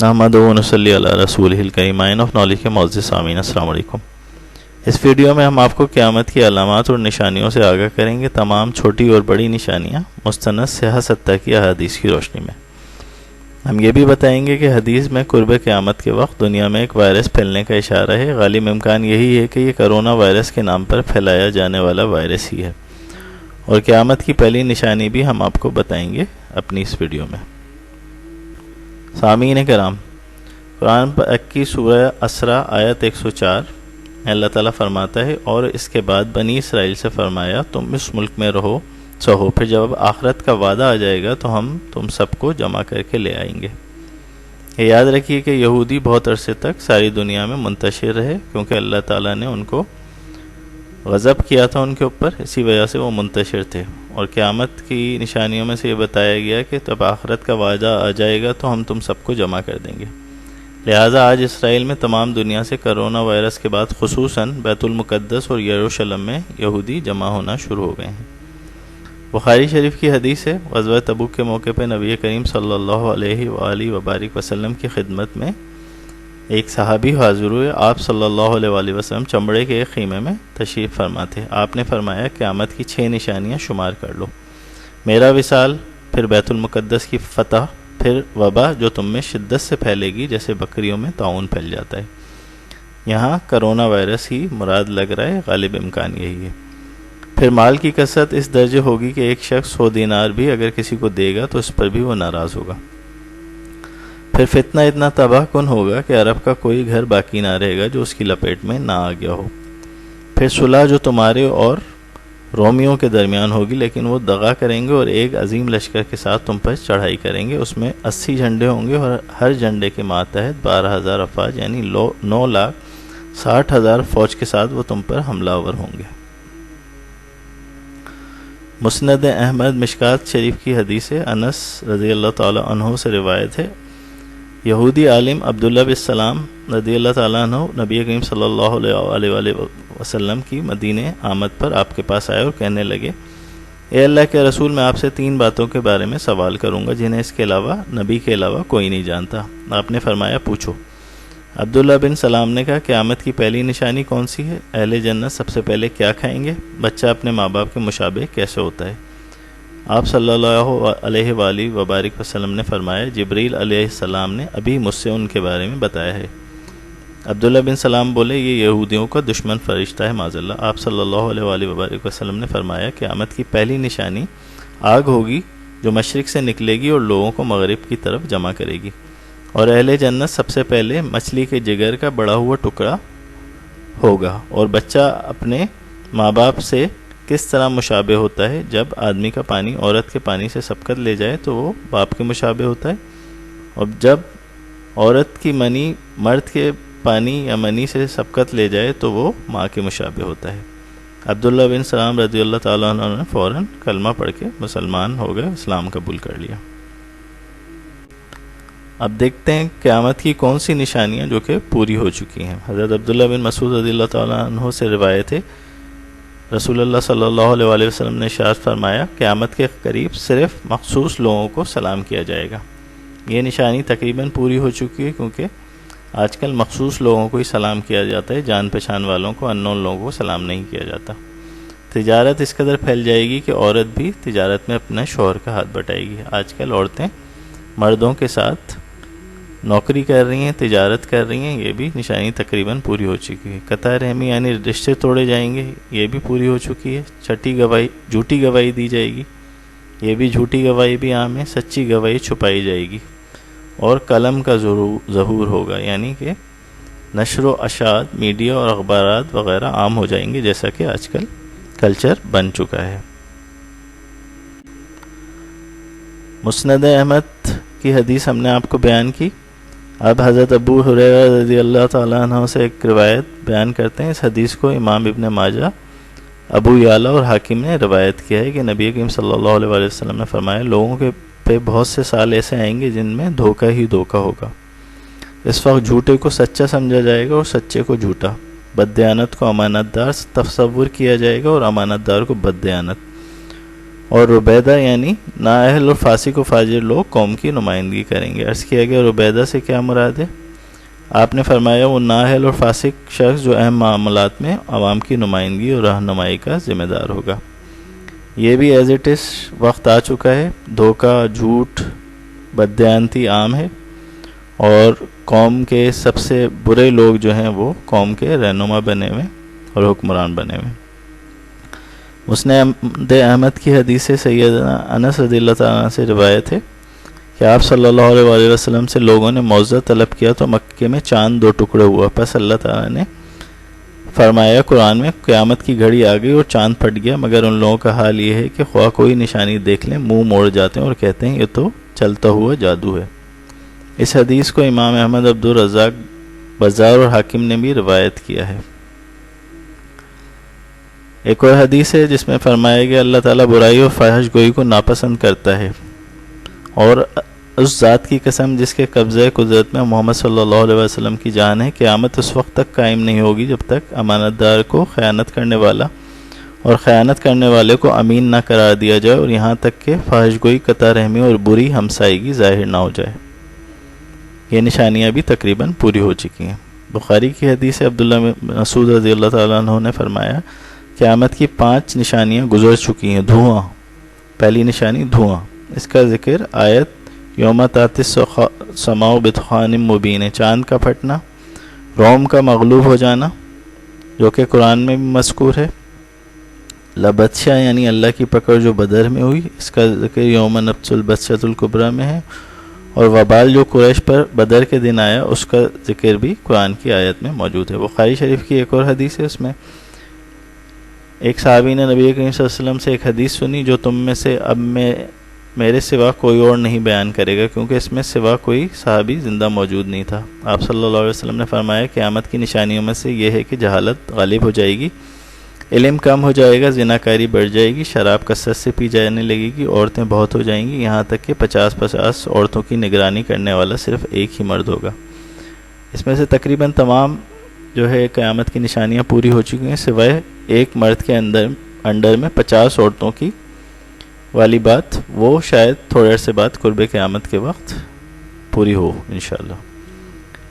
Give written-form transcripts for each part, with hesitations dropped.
نحمدہ و نصلی علی رسولہ الکریم۔ مائن آف نالج کے معزز سامعین، السلام علیکم۔ اس ویڈیو میں ہم آپ کو قیامت کی علامات اور نشانیوں سے آگاہ کریں گے، تمام چھوٹی اور بڑی نشانیاں مستند صحیح ستہ کی احادیث کی روشنی میں۔ ہم یہ بھی بتائیں گے کہ حدیث میں قرب قیامت کے وقت دنیا میں ایک وائرس پھیلنے کا اشارہ ہے۔ غالب امکان یہی ہے کہ یہ کرونا وائرس کے نام پر پھیلایا جانے والا وائرس ہی ہے، اور قیامت کی پہلی نشانی بھی ہم آپ کو بتائیں گے اپنی اس ویڈیو میں۔ سامعین کرام، قرآن پاک کی سورہ اسراء آیت 104 میں اللہ تعالیٰ فرماتا ہے، اور اس کے بعد بنی اسرائیل سے فرمایا تم اس ملک میں رہو سہو، پھر جب آخرت کا وعدہ آ جائے گا تو ہم تم سب کو جمع کر کے لے آئیں گے۔ یہ یاد رکھیے کہ یہودی بہت عرصے تک ساری دنیا میں منتشر رہے، کیونکہ اللہ تعالیٰ نے ان کو غضب کیا تھا ان کے اوپر، اسی وجہ سے وہ منتشر تھے۔ اور قیامت کی نشانیوں میں سے یہ بتایا گیا کہ جب آخرت کا وعدہ آ جائے گا تو ہم تم سب کو جمع کر دیں گے۔ لہٰذا آج اسرائیل میں تمام دنیا سے کرونا وائرس کے بعد خصوصاً بیت المقدس اور یروشلم میں یہودی جمع ہونا شروع ہو گئے ہیں۔ بخاری شریف کی حدیث ہے، غزوہ تبوک کے موقع پہ نبی کریم صلی اللہ علیہ وآلہ وبارک وسلم کی خدمت میں ایک صحابی حاضر ہوئے۔ آپ صلی اللہ علیہ وآلہ وسلم چمڑے کے ایک خیمے میں تشریف فرما تھے۔ آپ نے فرمایا قیامت کی 6 نشانیاں شمار کر لو، میرا وصال، پھر بیت المقدس کی فتح، پھر وبا جو تم میں شدت سے پھیلے گی جیسے بکریوں میں طاعون پھیل جاتا ہے۔ یہاں کرونا وائرس ہی مراد لگ رہا ہے، غالب امکان یہی ہے۔ پھر مال کی کثرت اس درجے ہوگی کہ ایک شخص 100 دینار بھی اگر کسی کو دے گا تو اس پر بھی وہ ناراض ہوگا۔ پھر فتنہ اتنا تباہ کن ہوگا کہ عرب کا کوئی گھر باقی نہ رہے گا جو اس کی لپیٹ میں نہ آ گیا ہو۔ پھر صلح جو تمہارے اور رومیوں کے درمیان ہوگی، لیکن وہ دغا کریں گے اور ایک عظیم لشکر کے ساتھ تم پر چڑھائی کریں گے۔ اس میں 80 جھنڈے ہوں گے، اور ہر جھنڈے کے ماتحت 12,000 افواج یعنی 9,60,000 فوج کے ساتھ وہ تم پر حملہ آور ہوں گے۔ مسند احمد مشکات شریف کی حدیث ہے، انس رضی اللہ تعالیٰ عنہ سے روایت ہے، یہودی عالم عبداللہ بن سلام رضی اللہ تعالیٰ عنہ نبی کریم صلی اللہ علیہ وآلہ وسلم کی مدینہ آمد پر آپ کے پاس آئے اور کہنے لگے، اے اللہ کے رسول، میں آپ سے 3 باتوں کے بارے میں سوال کروں گا جنہیں اس کے علاوہ نبی کے علاوہ کوئی نہیں جانتا۔ آپ نے فرمایا پوچھو۔ عبداللہ بن سلام نے کہا قیامت کی پہلی نشانی کون سی ہے؟ اہل جنت سب سے پہلے کیا کھائیں گے؟ بچہ اپنے ماں باپ کے مشابہ کیسے ہوتا ہے؟ آپ صلی اللہ علیہ وآلہ وبارک وسلم نے فرمایا جبریل علیہ السلام نے ابھی مجھ سے ان کے بارے میں بتایا ہے۔ عبداللہ بن سلام بولے یہ یہودیوں کا دشمن فرشتہ ہے معاذ اللہ۔ آپ صلی اللہ علیہ وآلہ وبارک وسلم نے فرمایا قیامت کی پہلی نشانی آگ ہوگی جو مشرق سے نکلے گی اور لوگوں کو مغرب کی طرف جمع کرے گی، اور اہل جنت سب سے پہلے مچھلی کے جگر کا بڑا ہوا ٹکڑا ہوگا۔ اور بچہ اپنے ماں باپ سے کس طرح مشابہ ہوتا ہے؟ جب آدمی کا پانی عورت کے پانی سے سبقت لے جائے تو وہ باپ کے مشابہ ہوتا ہے، اور جب عورت کی منی مرد کے پانی یا منی سے سبقت لے جائے تو وہ ماں کے مشابہ ہوتا ہے۔ عبداللہ بن سلام رضی اللہ تعالیٰ عنہ نے فوراً کلمہ پڑھ کے مسلمان ہو گئے، اسلام قبول کر لیا۔ اب دیکھتے ہیں قیامت کی کون سی نشانیاں جو کہ پوری ہو چکی ہیں۔ حضرت عبداللہ بن مسعود رضی اللہ تعالیٰ عنہ سے روایت ہے، رسول اللہ صلی اللہ علیہ وآلہ وسلم نے ارشاد فرمایا قیامت کے قریب صرف مخصوص لوگوں کو سلام کیا جائے گا۔ یہ نشانی تقریباً پوری ہو چکی ہے، کیونکہ آج کل مخصوص لوگوں کو ہی سلام کیا جاتا ہے، جان پہچان والوں کو، انون لوگوں کو سلام نہیں کیا جاتا۔ تجارت اس قدر پھیل جائے گی کہ عورت بھی تجارت میں اپنے شوہر کا ہاتھ بٹائے گی۔ آج کل عورتیں مردوں کے ساتھ نوکری کر رہی ہیں، تجارت کر رہی ہیں، یہ بھی نشانی تقریباً پوری ہو چکی ہے۔ قطع رحمی یعنی رشتے توڑے جائیں گے، یہ بھی پوری ہو چکی ہے۔ چھٹی گواہی، جھوٹی گواہی دی جائے گی، یہ بھی جھوٹی گواہی بھی عام ہے۔ سچی گواہی چھپائی جائے گی، اور قلم کا ظہور ہوگا، یعنی کہ نشر و اشاعت، میڈیا اور اخبارات وغیرہ عام ہو جائیں گے، جیسا کہ آج کل کلچر بن چکا ہے۔ مسند احمد کی حدیث ہم نے آپ کو بیان کی۔ اب حضرت ابو ہریرہ رضی اللہ تعالیٰ عنہ سے ایک روایت بیان کرتے ہیں۔ اس حدیث کو امام ابن ماجہ، ابو یعلا اور حاکم نے روایت کیا ہے کہ نبی کریم صلی اللہ علیہ وآلہ وسلم نے فرمایا لوگوں کے پہ بہت سے سال ایسے آئیں گے جن میں دھوکہ ہی دھوکہ ہوگا۔ اس وقت جھوٹے کو سچا سمجھا جائے گا اور سچے کو جھوٹا، بددیانت کو امانت دار تصور کیا جائے گا اور امانت دار کو بددیانت، اور ربیدہ یعنی نااہل اور فاسق و فاجر لوگ قوم کی نمائندگی کریں گے۔ عرض کیا گیا ربیدہ سے کیا مراد ہے؟ آپ نے فرمایا وہ نااہل اور فاسق شخص جو اہم معاملات میں عوام کی نمائندگی اور رہنمائی کا ذمہ دار ہوگا۔ یہ بھی ایز اٹ از وقت آ چکا ہے، دھوکہ، جھوٹ، بددیانتی عام ہے، اور قوم کے سب سے برے لوگ جو ہیں وہ قوم کے رہنما بنے ہوئے اور حکمران بنے ہوئے۔ مسند احمد کی حدیث سے سیدنا انس رضی اللہ تعالیٰ عنہ سے روایت ہے کہ آپ صلی اللہ علیہ وآلہ وسلم سے لوگوں نے معاوضہ طلب کیا تو مکے میں چاند 2 ٹکڑے ہوا، پس اللہ تعالیٰ نے فرمایا قرآن میں قیامت کی گھڑی آ گئی اور چاند پھٹ گیا، مگر ان لوگوں کا حال یہ ہے کہ خواہ کوئی نشانی دیکھ لیں منہ موڑ جاتے ہیں اور کہتے ہیں یہ تو چلتا ہوا جادو ہے۔ اس حدیث کو امام احمد، عبد الرزاق، بزار اور حاکم نے بھی روایت کیا ہے۔ ایک اور حدیث ہے جس میں فرمایا گیا اللہ تعالیٰ برائی اور فحش گوئی کو ناپسند کرتا ہے، اور اس ذات کی قسم جس کے قبضہ قدرت میں محمد صلی اللہ علیہ وسلم کی جان ہے، قیامت اس وقت تک قائم نہیں ہوگی جب تک امانت دار کو خیانت کرنے والا اور خیانت کرنے والے کو امین نہ قرار دیا جائے، اور یہاں تک کہ فحش گوئی، قطع رحمی اور بری ہمسائیگی ظاہر نہ ہو جائے۔ یہ نشانیاں بھی تقریباً پوری ہو چکی ہیں۔ بخاری کی حدیث سے عبداللہ مسعود رضی اللہ تعالیٰ عنہ نے فرمایا قیامت کی 5 نشانیاں گزر چکی ہیں۔ دھواں، پہلی نشانی دھواں، اس کا ذکر آیت یوم تاتی السماء بدخان مبین، چاند کا پھٹنا، روم کا مغلوب ہو جانا جو کہ قرآن میں بھی مذکور ہے، لبطشہ یعنی اللہ کی پکڑ جو بدر میں ہوئی، اس کا ذکر یوم نبطش البطشۃ الکبریٰ میں ہے، اور وبال جو قریش پر بدر کے دن آیا اس کا ذکر بھی قرآن کی آیت میں موجود ہے۔ بخاری شریف کی ایک اور حدیث ہے، اس میں ایک صحابی نے نبی کریم صلی اللہ علیہ وسلم سے ایک حدیث سنی جو تم میں سے اب میرے سوا کوئی اور نہیں بیان کرے گا، کیونکہ اس میں سوا کوئی صحابی زندہ موجود نہیں تھا۔ آپ صلی اللہ علیہ وسلم نے فرمایا قیامت کی نشانیوں میں سے یہ ہے کہ جہالت غالب ہو جائے گی، علم کم ہو جائے گا، زناکاری بڑھ جائے گی، شراب کثرت سے پی جانے لگے گی، عورتیں بہت ہو جائیں گی، یہاں تک کہ 50 عورتوں کی نگرانی کرنے والا صرف ایک ہی مرد ہوگا۔ اس میں سے تقریباً تمام جو ہے قیامت کی نشانیاں پوری ہو چکی ہیں، سوائے ایک مرد کے انڈر میں 50 عورتوں کی والی بات، وہ شاید تھوڑے عرصے بعد قرب قیامت کے وقت پوری ہو انشاءاللہ۔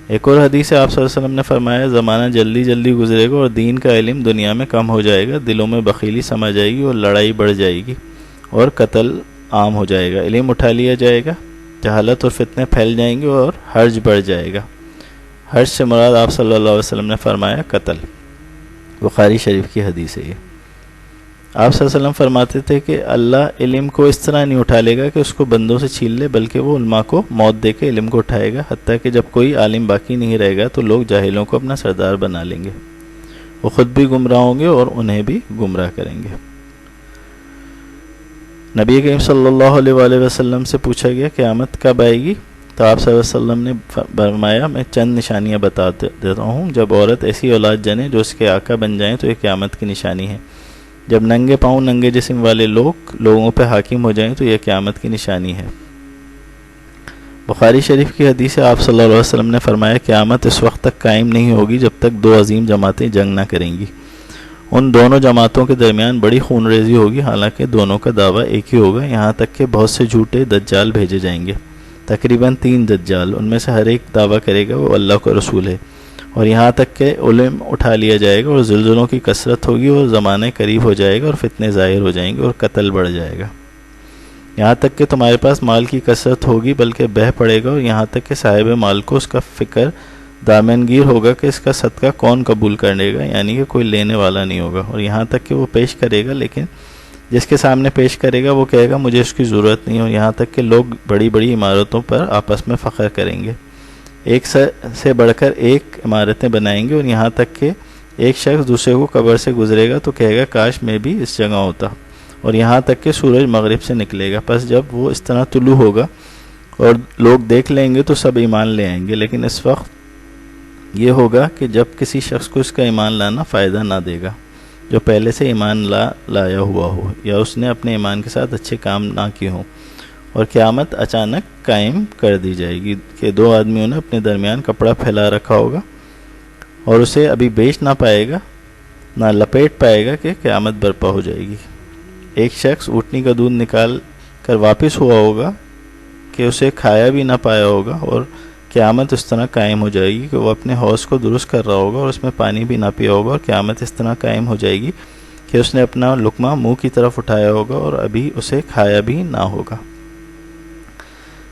ایک اور حدیث ہے آپ صلی اللہ علیہ وسلم نے فرمایا زمانہ جلدی جلدی گزرے گا اور دین کا علم دنیا میں کم ہو جائے گا، دلوں میں بخیلی سما جائے گی اور لڑائی بڑھ جائے گی اور قتل عام ہو جائے گا، علم اٹھا لیا جائے گا، جہالت اور فتنے پھیل جائیں گے اور حرج بڑھ جائے گا۔ حرج سے مراد آپ صلی اللہ علیہ وسلم نے فرمایا قتل۔ بخاری شریف کی حدیث ہے یہ۔ آپ صلی اللہ علیہ وسلم فرماتے تھے کہ اللہ علم کو اس طرح نہیں اٹھا لے گا کہ اس کو بندوں سے چھین لے، بلکہ وہ علماء کو موت دے کے علم کو اٹھائے گا، حتیٰ کہ جب کوئی عالم باقی نہیں رہے گا تو لوگ جاہلوں کو اپنا سردار بنا لیں گے، وہ خود بھی گمراہ ہوں گے اور انہیں بھی گمراہ کریں گے۔ نبی کریم صلی اللہ علیہ وآلہ وسلم سے پوچھا گیا قیامت کب آئے گی؟ تو آپ صلی اللہ علیہ وسلم نے فرمایا میں چند نشانیاں بتا دیتا ہوں، جب عورت ایسی اولاد جنے جو اس کے آقا بن جائیں تو یہ قیامت کی نشانی ہے، جب ننگے پاؤں ننگے جسم والے لوگ لوگوں پہ حاکم ہو جائیں تو یہ قیامت کی نشانی ہے۔ بخاری شریف کی حدیث ہے آپ صلی اللہ علیہ وسلم نے فرمایا قیامت اس وقت تک قائم نہیں ہوگی جب تک 2 عظیم جماعتیں جنگ نہ کریں گی، ان دونوں جماعتوں کے درمیان بڑی خون ریزی ہوگی، حالانکہ دونوں کا دعویٰ ایک ہی ہوگا، یہاں تک کہ بہت سے جھوٹے دجال بھیجے جائیں گے، تقریباً 3 دجال، ان میں سے ہر ایک دعویٰ کرے گا وہ اللہ کا رسول ہے، اور یہاں تک کہ علم اٹھا لیا جائے گا اور زلزلوں کی کثرت ہوگی اور زمانے قریب ہو جائے گا اور فتنے ظاہر ہو جائیں گے اور قتل بڑھ جائے گا، یہاں تک کہ تمہارے پاس مال کی کثرت ہوگی بلکہ بہہ پڑے گا، اور یہاں تک کہ صاحب مال کو اس کا فکر دامنگیر ہوگا کہ اس کا صدقہ کون قبول کرے گا، یعنی کہ کوئی لینے والا نہیں ہوگا، اور یہاں تک کہ وہ پیش کرے گا لیکن جس کے سامنے پیش کرے گا وہ کہے گا مجھے اس کی ضرورت نہیں، اور یہاں تک کہ لوگ بڑی بڑی عمارتوں پر آپس میں فخر کریں گے، ایک سے بڑھ کر ایک عمارتیں بنائیں گے، اور یہاں تک کہ ایک شخص دوسرے کو قبر سے گزرے گا تو کہے گا کاش میں بھی اس جگہ ہوتا، اور یہاں تک کہ سورج مغرب سے نکلے گا، پس جب وہ اس طرح طلوع ہوگا اور لوگ دیکھ لیں گے تو سب ایمان لے آئیں گے، لیکن اس وقت یہ ہوگا کہ جب کسی شخص کو اس کا ایمان لانا فائدہ نہ دے گا جو پہلے سے ایمان لایا ہوا ہو یا اس نے اپنے ایمان کے ساتھ اچھے کام نہ کیے ہوں، اور قیامت اچانک قائم کر دی جائے گی کہ 2 آدمیوں نے اپنے درمیان کپڑا پھیلا رکھا ہوگا اور اسے ابھی بیچ نہ پائے گا نہ لپیٹ پائے گا کہ قیامت برپا ہو جائے گی، ایک شخص اونٹنی کا دودھ نکال کر واپس ہوا ہوگا کہ اسے کھایا بھی نہ پایا ہوگا، اور قیامت اس طرح قائم ہو جائے گی کہ وہ اپنے حوض کو درست کر رہا ہوگا اور اس میں پانی بھی نہ پیا ہوگا، اور قیامت اس طرح قائم ہو جائے گی کہ اس نے اپنا لقمہ منہ کی طرف اٹھایا ہوگا اور ابھی اسے کھایا بھی نہ ہوگا۔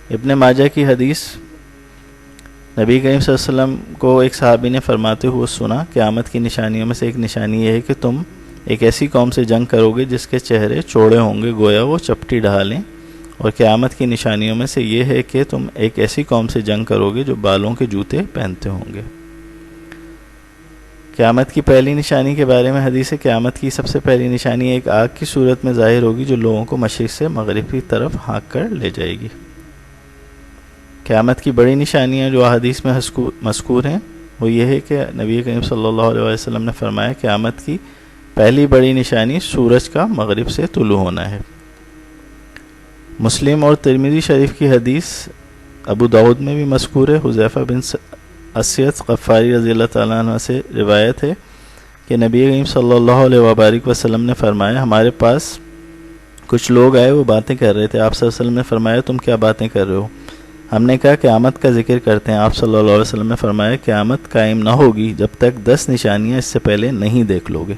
ابن ماجہ کی حدیث، نبی کریم صلی اللہ علیہ وسلم کو ایک صحابی نے فرماتے ہوئے سنا، قیامت کی نشانیوں میں سے ایک نشانی یہ ہے کہ تم ایک ایسی قوم سے جنگ کرو گے جس کے چہرے چوڑے ہوں گے گویا وہ چپٹی ڈھالیں، اور قیامت کی نشانیوں میں سے یہ ہے کہ تم ایک ایسی قوم سے جنگ کرو گے جو بالوں کے جوتے پہنتے ہوں گے۔ قیامت کی پہلی نشانی کے بارے میں حدیث ہے، قیامت کی سب سے پہلی نشانی ایک آگ کی صورت میں ظاہر ہوگی جو لوگوں کو مشرق سے مغرب کی طرف ہانک کر لے جائے گی۔ قیامت کی بڑی نشانیاں جو احادیث میں مذکور ہیں وہ یہ ہے کہ نبی کریم صلی اللہ علیہ وسلم نے فرمایا قیامت کی پہلی بڑی نشانی سورج کا مغرب سے طلوع ہونا ہے۔ مسلم اور ترمذی شریف کی حدیث ابو داؤد میں بھی مذکور ہے، حذیفہ بن اسید غفاری رضی اللہ تعالیٰ عنہ سے روایت ہے کہ نبی کریم صلی اللہ علیہ وآلہ وسلم نے فرمایا ہمارے پاس کچھ لوگ آئے، وہ باتیں کر رہے تھے، آپ صلی اللہ علیہ وسلم نے فرمایا تم کیا باتیں کر رہے ہو؟ ہم نے کہا قیامت کا ذکر کرتے ہیں۔ آپ صلی اللہ علیہ وسلم نے فرمایا قیامت قائم نہ ہوگی جب تک 10 نشانیاں اس سے پہلے نہیں دیکھ لو گے۔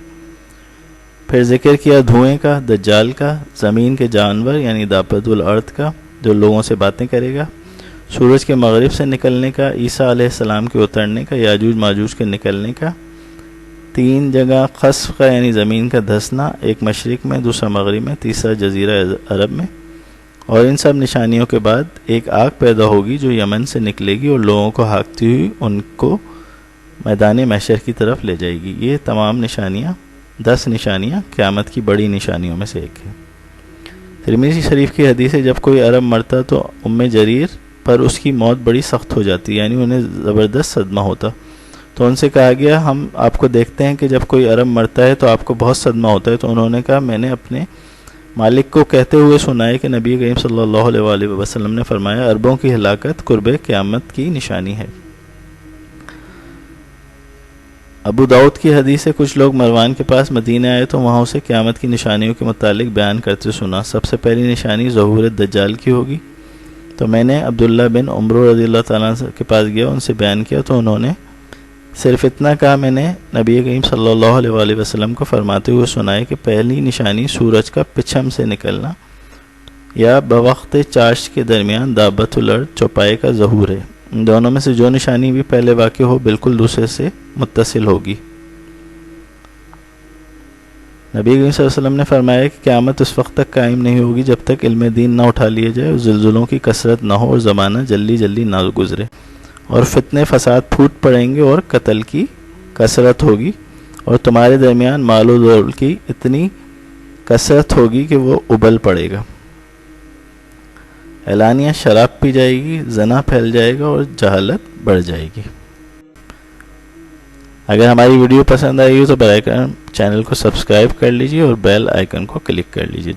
پھر ذکر کیا دھوئیں کا، دجال کا، زمین کے جانور یعنی دابۃ الارض کا جو لوگوں سے باتیں کرے گا، سورج کے مغرب سے نکلنے کا، عیسیٰ علیہ السلام کے اترنے کا، یاجوج ماجوج کے نکلنے کا، 3 جگہ خسف کا یعنی زمین کا دھسنا، ایک مشرق میں، دوسرا مغرب میں، تیسرا جزیرہ عرب میں، اور ان سب نشانیوں کے بعد ایک آگ پیدا ہوگی جو یمن سے نکلے گی اور لوگوں کو ہانکتی ہوئی ان کو میدان محشر کی طرف لے جائے گی۔ یہ تمام نشانیاں 10 نشانیاں قیامت کی بڑی نشانیوں میں سے ایک ہے۔ ترمذی شریف کی حدیث ہے جب کوئی عرب مرتا تو ام جریر پر اس کی موت بڑی سخت ہو جاتی، یعنی انہیں زبردست صدمہ ہوتا، تو ان سے کہا گیا ہم آپ کو دیکھتے ہیں کہ جب کوئی عرب مرتا ہے تو آپ کو بہت صدمہ ہوتا ہے، تو انہوں نے کہا میں نے اپنے مالک کو کہتے ہوئے سنا ہے کہ نبی کریم صلی اللہ علیہ وآلہ وسلم نے فرمایا عربوں کی ہلاکت قرب قیامت کی نشانی ہے۔ ابو داؤد کی حدیث سے کچھ لوگ مروان کے پاس مدینہ آئے تو وہاں اسے قیامت کی نشانیوں کے متعلق بیان کرتے سنا۔ سب سے پہلی نشانی ظہور دجال کی ہوگی، تو میں نے عبداللہ بن عمرو رضی اللہ تعالیٰ کے پاس گیا، ان سے بیان کیا تو انہوں نے صرف اتنا کہا میں نے نبی کریم صلی اللہ علیہ وآلہ وسلم کو فرماتے ہوئے سنا ہے کہ پہلی نشانی سورج کا پچھم سے نکلنا یا بوقت چاشت کے درمیان دابۃ الارض چوپائے کا ظہور ہے۔ ان دونوں میں سے جو نشانی بھی پہلے واقع ہو بالکل دوسرے سے متصل ہوگی۔ نبی کریم صلی اللہ علیہ وسلم نے فرمایا کہ قیامت اس وقت تک قائم نہیں ہوگی جب تک علم دین نہ اٹھا لیے جائے اور زلزلوں کی کثرت نہ ہو اور زمانہ جلدی جلدی نہ گزرے، اور فتنے فساد پھوٹ پڑیں گے اور قتل کی کثرت ہوگی، اور تمہارے درمیان مال و دول کی اتنی کثرت ہوگی کہ وہ ابل پڑے گا، اعلانیہ شراب پی جائے گی، زنا پھیل جائے گا اور جہالت بڑھ جائے گی۔ اگر ہماری ویڈیو پسند آئی ہو تو برائے کرم چینل کو سبسکرائب کر لیجیے اور بیل آئیکن کو کلک کر لیجیے۔